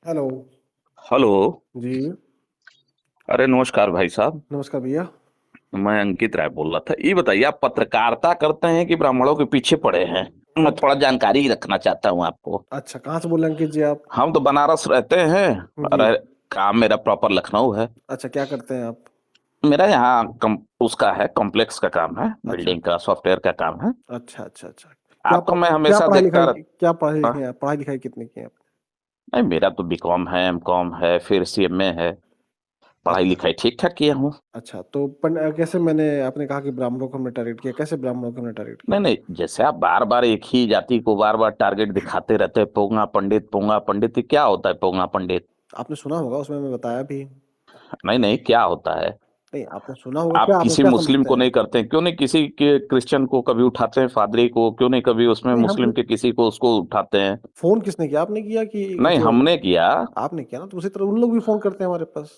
Hello. Hello. जी। अरे नमस्कार भाई साहब। नमस्कार भैया। मैं अंकित राय बोल रहा था। ये बताइए, आप पत्रकारिता करते हैं कि ब्राह्मणों के पीछे पड़े हैं? मैं थोड़ा जानकारी रखना चाहता हूँ आपको। अच्छा, कहाँ से बोल रहे हैं अंकित जी आप? हम तो बनारस रहते हैं। जी। अरे, काम मेरा प्रॉपर लखनऊ है। अच्छा, क्या करते हैं आप? मेरा यहाँ उसका है, कॉम्प्लेक्स का काम है, अच्छा बिल्डिंग का सॉफ्टवेयर का काम है। अच्छा अच्छा अच्छा। क्या आपको मैं क्या हमेशा पढ़ाई देखता लिखाई क्या पढ़ाई रहता। लिखे हैं? पढ़ाई लिखाई कितनी की है आपने? नहीं, मेरा तो बीकॉम है, एमकॉम है, फिर सीएमए है। पढ़ाई अच्छा लिखाई ठीक ठाक किया हूँ। अच्छा। तो कैसे मैंने आपने कहा कि ब्राह्मणों को हमने टारगेट किया, कैसे ब्राह्मणों को हमने टारगेट नहीं किया? नहीं, जैसे आप बार बार एक ही जाति को बार बार टारगेट दिखाते रहते हैं, पोंगा पंडित पोंगा पंडित, ये क्या होता है पोंगा पंडित? आपने सुना होगा, उसमें मैं बताया भी। नहीं नहीं, क्या होता है? नहीं, आपने सुना होगा, आप क्या आपने किसी क्या मुस्लिम समझते को हैं? नहीं करते हैं? क्यों नहीं किसी के क्रिश्चियन को कभी उठाते हैं, फादरी को क्यों नहीं कभी उसमें नहीं, हम मुस्लिम के किसी को उसको उठाते हैं? फोन किसने किया? आपने किया कि नहीं, जो हमने किया। आपने किया ना, तो उसी तरह उन लोग भी फोन करते हैं हमारे पास।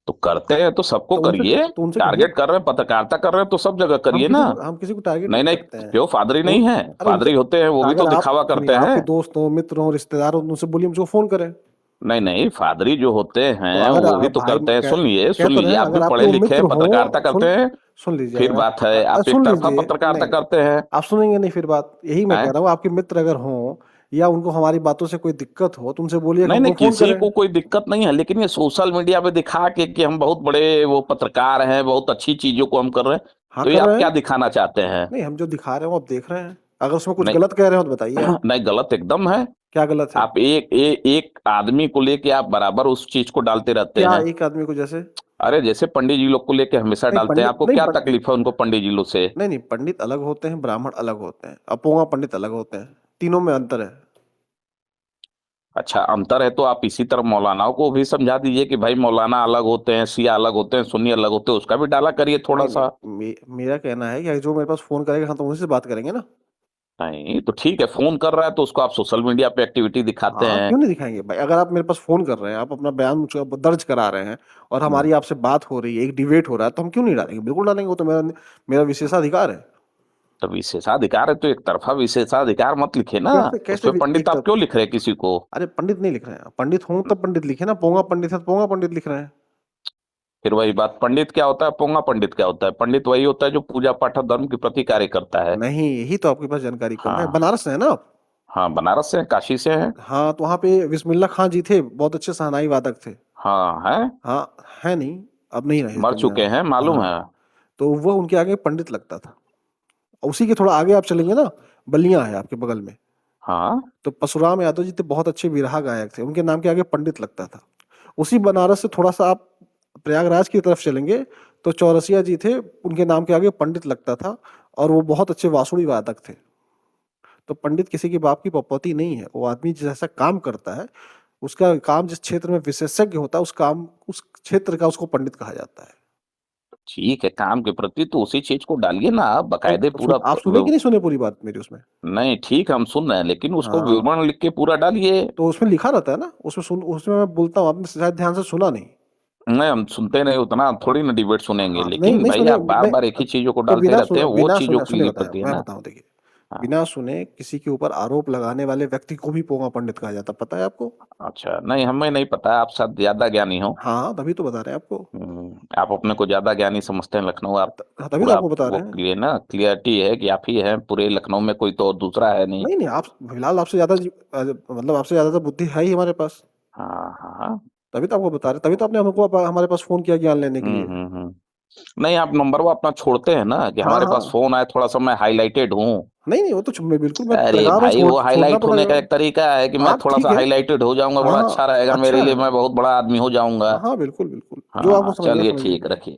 तो करते हैं तो सबको करिए। तो उनसे कहिए। टारगेट कर रहे हैं, पत्रकारिता कर रहे हैं तो सब जगह करिए ना। हम किसी को टारगेट नहीं नहीं नहीं, करते हैं। क्यों फादरी वो नहीं है? अरे उनसे, फादरी होते हैं, वो भी तो अगर आप दिखावा सुनिए, करते हैं। आपके दोस्त हो, मित्र हो, रिश्तेदार हो, उनसे बोलिए मुझको फोन करें। नहीं नहीं, फादरी जो होते तो हैं अगर वो भी तो भाई करते हैं। कह सुन तो रहे लीजिए, हैं, आप भी अगर आपके पढ़े वो लिखे हैं, मित्र हो, पत्रकारिता करते हैं। सुन लीजिए फिर अगर बात है, आप एक सुन तरफा लीजिए। पत्रकारिता नहीं, करते हैं। आप सुनेंगे नहीं फिर बात, यही मैं कह हैं? रहा हूँ। आपके मित्र अगर हों या उनको हमारी बातों से कोई दिक्कत हो, तो उनसे बोलिए कि नहीं नहीं, हमको फोन किसी करें। को कोई दिक्कत नहीं है, लेकिन ये सोशल मीडिया पे दिखा के कि हम बहुत बड़े वो पत्रकार हैं, बहुत अच्छी चीजों को हम कर रहे हैं। हाँ, तो ये कर आप रहे हैं। क्या दिखाना चाहते हैं? नहीं, हम जो दिखा रहे हैं वो आप देख रहे हैं। अगर उसमें कुछ नहीं गलत कह रहे हो तो बताइए आप। नहीं, गलत एकदम है। क्या गलत है? आप एक आदमी को लेके आप बराबर उस चीज को डालते रहते क्या हैं। एक आदमी को जैसे? अरे, जैसे पंडित जी लोग को लेके हमेशा नहीं, डालते हैं, पंडित आपको नहीं क्या तकलीफ है उनको पंडित जी लोग से? नहीं नहीं, पंडित अलग होते हैं, ब्राह्मण अलग होते हैं, अपोंगा पंडित अलग होते हैं। तीनों में अंतर है। अच्छा, अंतर है तो आप इसी तरह मौलानाओं को भी समझा दीजिए कि भाई मौलाना अलग होते हैं, शिया अलग होते हैं, सुन्नी अलग होते हैं, उसका भी डाला करिए थोड़ा नहीं नहीं, सा। मेरा कहना है कि जो मेरे पास फोन करेगा, हाँ, तो उनसे बात करेंगे ना। नहीं तो ठीक है, फोन कर रहा है तो उसको आप सोशल मीडिया पे एक्टिविटी दिखाते हाँ, हैं। क्यों नहीं दिखाएंगे भाई? अगर आप मेरे पास फोन कर रहे हैं, आप अपना बयान मुझको दर्ज करा रहे हैं, और हम्म, हमारी आपसे बात हो रही है, एक डिबेट हो रहा है, तो हम क्यों नहीं डालेंगे? बिल्कुल डालेंगे, वो तो मेरा मेरा विशेषाधिकार है। तो विशेषाधिकार है तो एक तरफा विशेषाधिकार मत लिखे ना। कैसे कैसे उसमें पंडित एक आप तरफ? क्यों लिख रहे हैं किसी को? अरे, पंडित नहीं लिख रहे हैं। पंडित हूं तब पंडित लिखे ना। पोंगा पंडित है तो पोंगा पंडित लिख रहे हैं। फिर वही बात, पंडित क्या होता है, पोंगा पंडित क्या होता है? पंडित वही होता है जो पूजा पाठ और धर्म के प्रति कार्य करता है। नहीं, यही तो आपके पास जानकारी कम है। हाँ। बनारस से है ना आप? हाँ, बनारस से हैं, काशी से हैं। हाँ, तो वहाँ पे बिस्मिल्ला खां जी थे, बहुत अच्छे शहनाई वादक थे। हाँ है। हाँ। है नहीं, अब नहीं रहे मर दुनिया चुके में। हैं, मालूम हाँ, है। तो वो उनके आगे पंडित लगता था। उसी के थोड़ा आगे आप चलेंगे ना, बलिया है आपके बगल में। हाँ। तो परशुराम यादव जी थे, बहुत अच्छे बिरहा गायक थे, उनके नाम के आगे पंडित लगता था। उसी बनारस से थोड़ा सा आप प्रयागराज की तरफ चलेंगे, तो चौरसिया जी थे, उनके नाम के आगे पंडित लगता था। और वो बहुत अच्छे बांसुरी वादक थे। तो पंडित किसी के बाप की पपौती नहीं है। वो आदमी जैसा काम करता है, उसका काम जिस क्षेत्र में विशेषज्ञ होता है, उस क्षेत्र का उसको पंडित कहा जाता है। ठीक है, काम के प्रति तो उसी चीज को डालिए ना आप, नहीं, बकायदे तो पूरा आप सुने कि नहीं सुने पूरी बात मेरी उसमें? नहीं ठीक है, हम सुन रहे हैं, लेकिन उसको हाँ, विवरण लिख के पूरा डालिए। तो उसमें लिखा रहता है ना, उसमें मैं बोलता हूँ, आपने शायद ध्यान से सुना नहीं। नहीं, हम सुनते नहीं, उतना थोड़ी ना डिबेट सुनेंगे, हाँ, नहीं लेकिन नहीं भाई सुने आप बार नहीं। बार एक ही चीजों को तो डालते रहते हैं, वो बिना चीजों सुने के सुने लिए बताया, करती है मैं ना। बताऊं, देखिए। हाँ। बिना सुने किसी के ऊपर आरोप लगाने वाले व्यक्ति को भी पोंगा पंडित कहा जाता है, पता है आपको? अच्छा, नहीं हमें नहीं पता, आप शायद ज्यादा ज्ञानी हो। हाँ, तभी तो बता रहे हैं आपको। आप अपने को ज्यादा ज्ञानी समझते हैं लखनऊ, आप तभी तो पूरा आपको बता वो रहे हैं। क्लियर ना, क्लियरिटी है कि आप ही हैं पूरे लखनऊ में, कोई तो और दूसरा है नहीं। नहीं नहीं, आप फिलहाल आपसे ज्यादा मतलब आपसे ज्यादा तो बुद्धि है ही हमारे पास। हाँ हाँ। तभी तो आपको बता रहे, तभी तो आपने हमको हमारे पास फोन किया ज्ञान लेने के लिए। नहीं, आप नंबर वो अपना छोड़ते हैं ना कि हाँ हमारे पास हाँ। फोन आए, थोड़ा सा मैं हाईलाइटेड हूँ। नहीं नहीं, वो तो मैं अरे पत्रकार हूँ, भाई, वो छोड़ना हाईलाइट होने पड़ेगा। का एक तरीका है कि मैं आप थोड़ा ठीक सा है। हाईलाइटेड हो जाऊंगा, हाँ बड़ा हाँ, अच्छा रहेगा मेरे अच्छा लिए, है। मैं बहुत बड़ा आदमी हो जाऊंगा। हाँ हाँ, बिल्कुल बिल्कुल, जो आपको हाँ समझना चलिए, समझ ठीक, लीजिए। रखिए।